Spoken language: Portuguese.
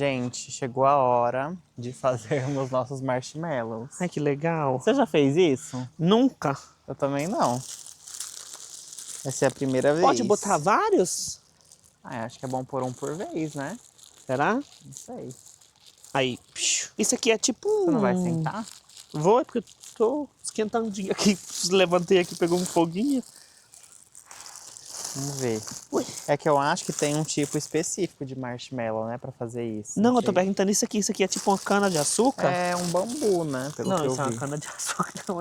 Gente, chegou a hora de fazermos nossos marshmallows. Ai, que legal. Você já fez isso? Nunca. Eu também não. Essa é a primeira vez. Pode botar vários? Ah, acho que é bom pôr um por vez, né? Será? Não sei. Aí, isso aqui é tipo Você não vai sentar? Vou, porque eu tô esquentandinho aqui. Levantei aqui, pegou um foguinho. Vamos ver. Ui. É que eu acho que tem um tipo específico de marshmallow, né? Pra fazer isso. Não, eu tô sei. perguntando isso aqui. Isso aqui é tipo uma cana de açúcar? É um bambu, né? Pelo Não, que eu isso é uma vi. cana de açúcar. Não